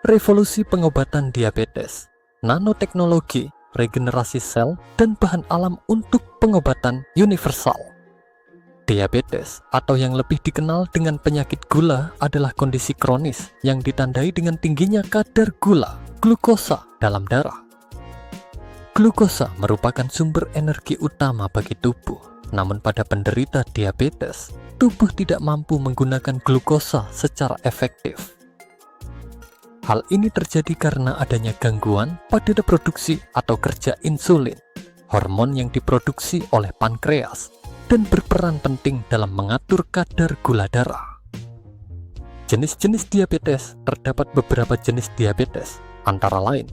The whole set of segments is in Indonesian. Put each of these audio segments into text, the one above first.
Revolusi pengobatan diabetes, nanoteknologi, regenerasi sel, dan bahan alam untuk pengobatan universal. Diabetes, atau yang lebih dikenal dengan penyakit gula, adalah kondisi kronis yang ditandai dengan tingginya kadar gula, glukosa, dalam darah. Glukosa merupakan sumber energi utama bagi tubuh, namun pada penderita diabetes, tubuh tidak mampu menggunakan glukosa secara efektif. Hal ini terjadi karena adanya gangguan pada produksi atau kerja insulin, hormon yang diproduksi oleh pankreas, dan berperan penting dalam mengatur kadar gula darah. Jenis-jenis diabetes, terdapat beberapa jenis diabetes, antara lain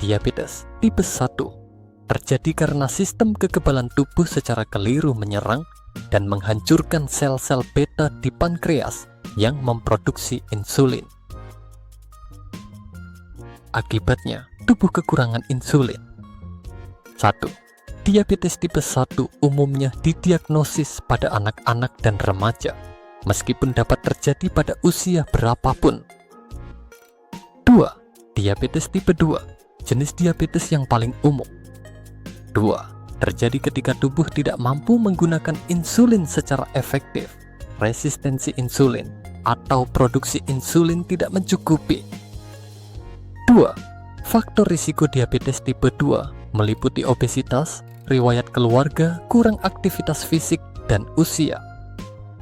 diabetes tipe 1, terjadi karena sistem kekebalan tubuh secara keliru menyerang dan menghancurkan sel-sel beta di pankreas yang memproduksi insulin. Akibatnya, tubuh kekurangan insulin. 1. Diabetes tipe 1 umumnya didiagnosis pada anak-anak dan remaja, meskipun dapat terjadi pada usia berapapun. 2. Diabetes tipe 2, jenis diabetes yang paling umum. 2. Terjadi ketika tubuh tidak mampu menggunakan insulin secara efektif, resistensi insulin, atau produksi insulin tidak mencukupi. 2. Faktor risiko diabetes tipe 2 meliputi obesitas, riwayat keluarga, kurang aktivitas fisik, dan usia.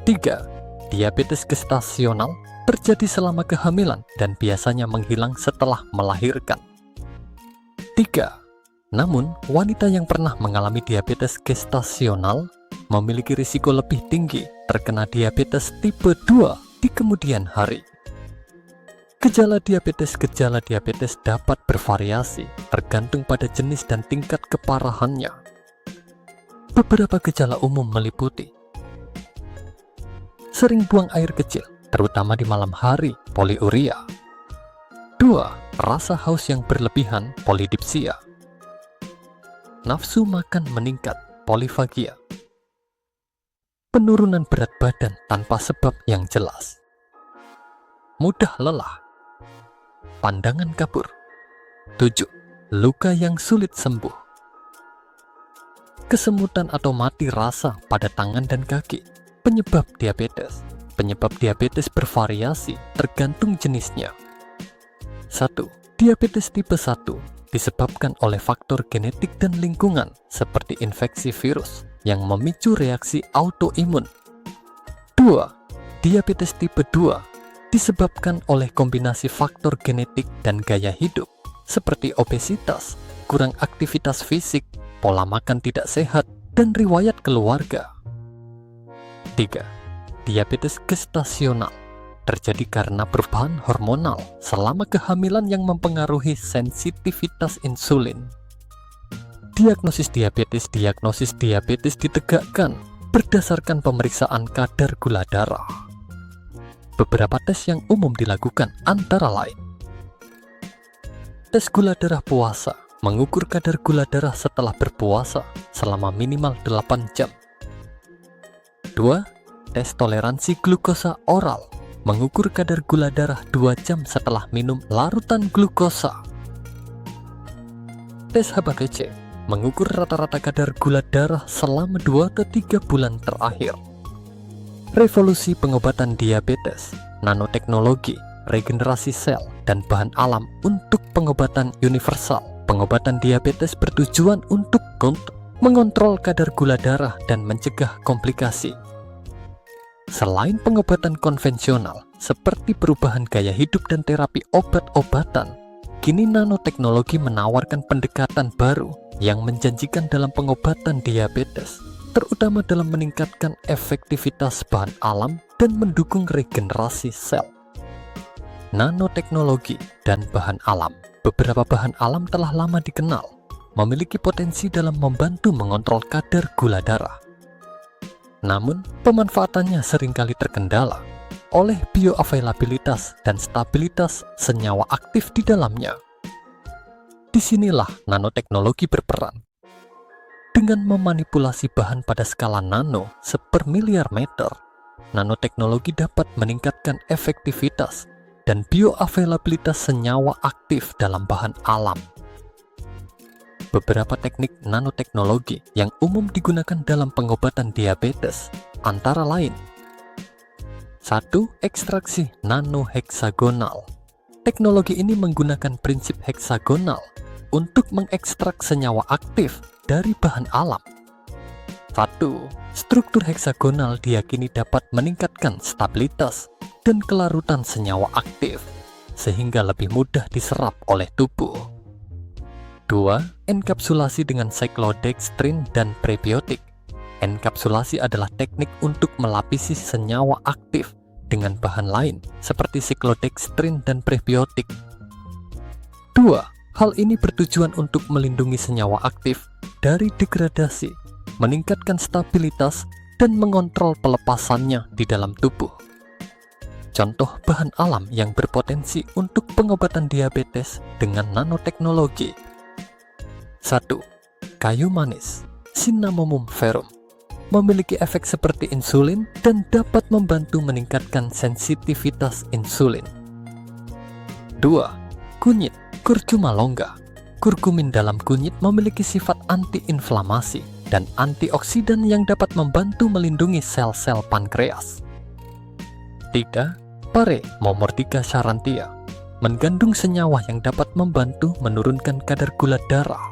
3. Diabetes gestasional terjadi selama kehamilan dan biasanya menghilang setelah melahirkan. 3. Namun, wanita yang pernah mengalami diabetes gestasional memiliki risiko lebih tinggi terkena diabetes tipe 2 di kemudian hari. Gejala diabetes dapat bervariasi tergantung pada jenis dan tingkat keparahannya. Beberapa gejala umum meliputi sering buang air kecil, terutama di malam hari, poliuria. 2. Rasa haus yang berlebihan, polidipsia. Nafsu makan meningkat, polifagia. Penurunan berat badan tanpa sebab yang jelas. Mudah lelah. Pandangan kabur. 7. Luka yang sulit sembuh. Kesemutan atau mati rasa pada tangan dan kaki. Penyebab diabetes. Penyebab diabetes bervariasi tergantung jenisnya. 1. Diabetes tipe 1 disebabkan oleh faktor genetik dan lingkungan seperti infeksi virus yang memicu reaksi autoimun. 2. Diabetes tipe 2 disebabkan oleh kombinasi faktor genetik dan gaya hidup seperti obesitas, kurang aktivitas fisik, pola makan tidak sehat, dan riwayat keluarga. 3. Diabetes gestasional terjadi karena perubahan hormonal selama kehamilan yang mempengaruhi sensitivitas insulin. Diagnosis diabetes ditegakkan berdasarkan pemeriksaan kadar gula darah. Beberapa tes yang umum dilakukan antara lain tes gula darah puasa, mengukur kadar gula darah setelah berpuasa selama minimal 8 jam. 2. Tes toleransi glukosa oral, mengukur kadar gula darah 2 jam setelah minum larutan glukosa. Tes HbA1c, mengukur rata-rata kadar gula darah selama 2-3 bulan terakhir. Revolusi pengobatan diabetes, nanoteknologi, regenerasi sel, dan bahan alam untuk pengobatan universal. Pengobatan diabetes bertujuan untuk mengontrol kadar gula darah dan mencegah komplikasi. Selain pengobatan konvensional seperti perubahan gaya hidup dan terapi obat-obatan, kini nanoteknologi menawarkan pendekatan baru yang menjanjikan dalam pengobatan diabetes, terutama dalam meningkatkan efektivitas bahan alam dan mendukung regenerasi sel. Nanoteknologi dan bahan alam. Beberapa bahan alam telah lama dikenal, memiliki potensi dalam membantu mengontrol kadar gula darah. Namun, pemanfaatannya seringkali terkendala oleh bioavailabilitas dan stabilitas senyawa aktif di dalamnya. Disinilah nanoteknologi berperan. Dengan memanipulasi bahan pada skala nano sepermiliar meter, nanoteknologi dapat meningkatkan efektivitas dan bioavailabilitas senyawa aktif dalam bahan alam. Beberapa teknik nanoteknologi yang umum digunakan dalam pengobatan diabetes antara lain: 1. Ekstraksi nanoheksagonal. Teknologi ini menggunakan prinsip heksagonal untuk mengekstrak senyawa aktif dari bahan alam. 1. Struktur heksagonal diyakini dapat meningkatkan stabilitas dan kelarutan senyawa aktif, sehingga lebih mudah diserap oleh tubuh. 2. Enkapsulasi dengan cyclodextrin dan prebiotik. Enkapsulasi adalah teknik untuk melapisi senyawa aktif dengan bahan lain seperti cyclodextrin dan prebiotik. 2. Hal ini bertujuan untuk melindungi senyawa aktif dari degradasi, meningkatkan stabilitas, dan mengontrol pelepasannya di dalam tubuh. Contoh bahan alam yang berpotensi untuk pengobatan diabetes dengan nanoteknologi: 1. Kayu manis Cinnamomum verum memiliki efek seperti insulin dan dapat membantu meningkatkan sensitivitas insulin. 2. Kunyit Curcuma longa. Kurkumin dalam kunyit memiliki sifat antiinflamasi dan antioksidan yang dapat membantu melindungi sel-sel pankreas. 3. Pare Momordica charantia mengandung senyawa yang dapat membantu menurunkan kadar gula darah.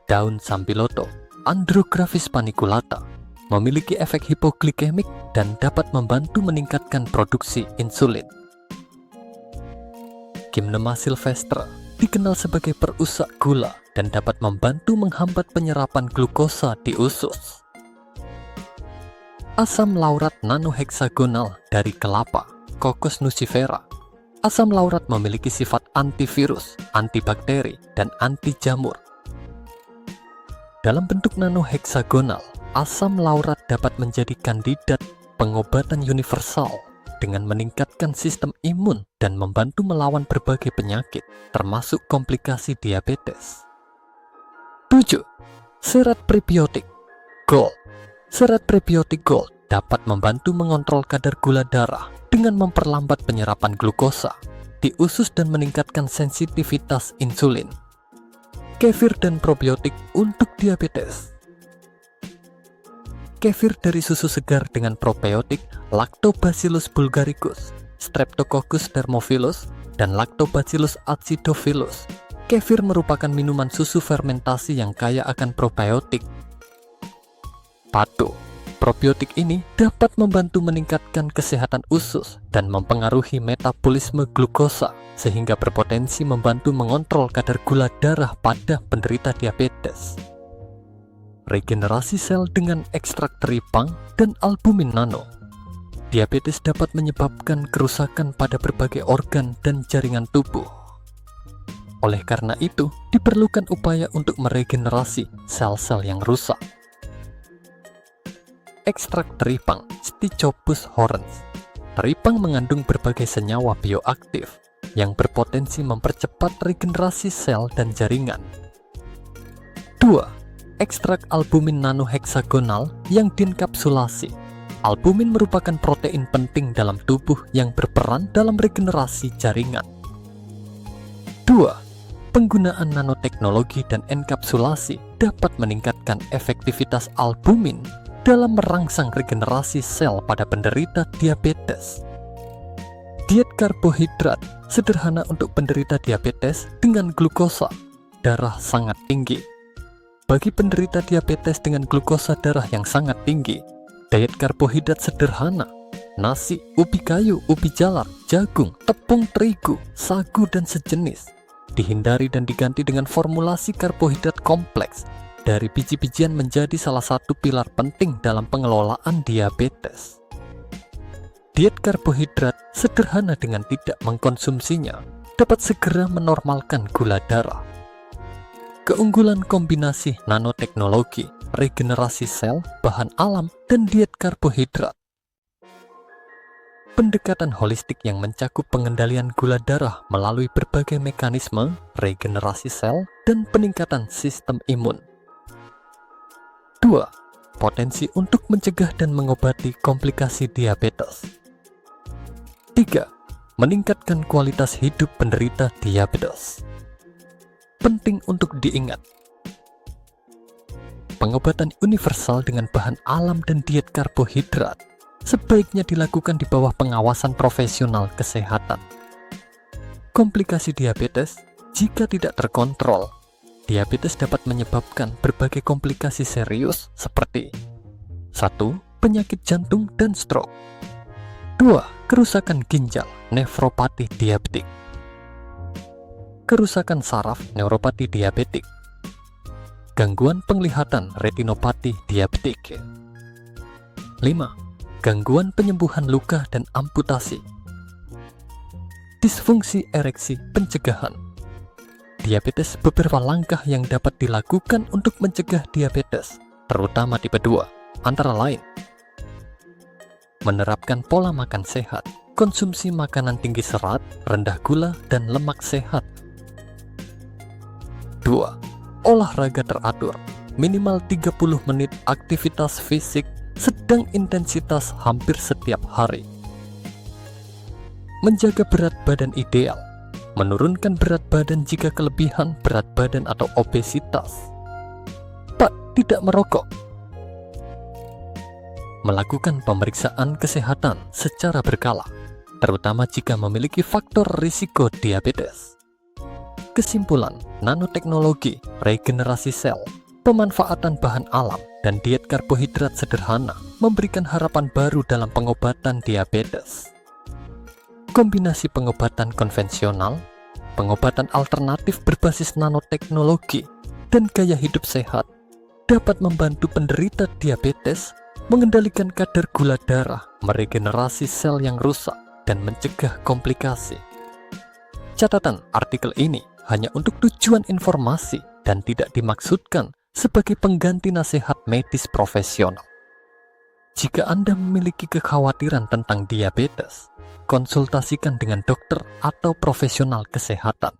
Daun sampiloto Andrographis paniculata memiliki efek hipoglikemik dan dapat membantu meningkatkan produksi insulin. Gymnema sylvestre dikenal sebagai perusak gula dan dapat membantu menghambat penyerapan glukosa di usus. Asam laurat nanoheksagonal dari kelapa, Cocos nucifera. Asam laurat memiliki sifat antivirus, antibakteri, dan anti jamur. Dalam bentuk nanoheksagonal, asam laurat dapat menjadi kandidat pengobatan universal dengan meningkatkan sistem imun dan membantu melawan berbagai penyakit, termasuk komplikasi diabetes. 7. Serat prebiotik Gold. Serat prebiotik Gold dapat membantu mengontrol kadar gula darah dengan memperlambat penyerapan glukosa di usus dan meningkatkan sensitivitas insulin. Kefir dan probiotik untuk diabetes. Kefir dari susu segar dengan probiotik Lactobacillus bulgaricus, Streptococcus thermophilus, dan Lactobacillus acidophilus. Kefir merupakan minuman susu fermentasi yang kaya akan probiotik. Patu. Probiotik ini dapat membantu meningkatkan kesehatan usus dan mempengaruhi metabolisme glukosa, sehingga berpotensi membantu mengontrol kadar gula darah pada penderita diabetes. Regenerasi sel dengan ekstrak teripang dan albumin nano. Diabetes dapat menyebabkan kerusakan pada berbagai organ dan jaringan tubuh. Oleh karena itu, diperlukan upaya untuk meregenerasi sel-sel yang rusak. Ekstrak teripang Stichopus horrens. Teripang mengandung berbagai senyawa bioaktif yang berpotensi mempercepat regenerasi sel dan jaringan. 2. Ekstrak albumin nanoheksagonal yang dienkapsulasi. Albumin merupakan protein penting dalam tubuh yang berperan dalam regenerasi jaringan. 2. Penggunaan nanoteknologi dan enkapsulasi dapat meningkatkan efektivitas albumin dalam merangsang regenerasi sel pada penderita diabetes. Diet karbohidrat sederhana untuk penderita diabetes dengan glukosa darah sangat tinggi. Bagi penderita diabetes dengan glukosa darah yang sangat tinggi, diet karbohidrat sederhana, nasi, ubi kayu, ubi jalar, jagung, tepung terigu, sagu, dan sejenis, dihindari dan diganti dengan formulasi karbohidrat kompleks dari biji-bijian menjadi salah satu pilar penting dalam pengelolaan diabetes. Diet karbohidrat sederhana dengan tidak mengkonsumsinya dapat segera menormalkan gula darah. Keunggulan kombinasi nanoteknologi, regenerasi sel, bahan alam, dan diet karbohidrat. Pendekatan holistik yang mencakup pengendalian gula darah melalui berbagai mekanisme, regenerasi sel, dan peningkatan sistem imun. 2. Potensi untuk mencegah dan mengobati komplikasi diabetes. 3. meningkatkan kualitas hidup penderita diabetes. Penting untuk diingat, pengobatan universal dengan bahan alam dan diet karbohidrat sebaiknya dilakukan di bawah pengawasan profesional kesehatan. Komplikasi diabetes, jika tidak terkontrol, diabetes dapat menyebabkan berbagai komplikasi serius seperti 1. Penyakit jantung dan stroke. 2. Kerusakan ginjal, nefropati diabetik. Kerusakan saraf, neuropati diabetik. Gangguan penglihatan, retinopati diabetik. 5. Gangguan penyembuhan luka dan amputasi. Disfungsi ereksi pencegahan. Diabetes, beberapa langkah yang dapat dilakukan untuk mencegah diabetes, terutama tipe 2, antara lain: menerapkan pola makan sehat, konsumsi makanan tinggi serat, rendah gula, dan lemak sehat. 2. Olahraga teratur, minimal 30 menit aktivitas fisik sedang intensitas hampir setiap hari. Menjaga berat badan ideal, menurunkan berat badan jika kelebihan berat badan atau obesitas. Tidak merokok. Melakukan pemeriksaan kesehatan secara berkala, terutama jika memiliki faktor risiko diabetes. Kesimpulan, nanoteknologi, regenerasi sel, pemanfaatan bahan alam, dan diet karbohidrat sederhana memberikan harapan baru dalam pengobatan diabetes. Kombinasi pengobatan konvensional, pengobatan alternatif berbasis nanoteknologi, dan gaya hidup sehat dapat membantu penderita diabetes mengendalikan kadar gula darah, meregenerasi sel yang rusak, dan mencegah komplikasi. Catatan, artikel ini hanya untuk tujuan informasi dan tidak dimaksudkan sebagai pengganti nasihat medis profesional. Jika Anda memiliki kekhawatiran tentang diabetes, konsultasikan dengan dokter atau profesional kesehatan.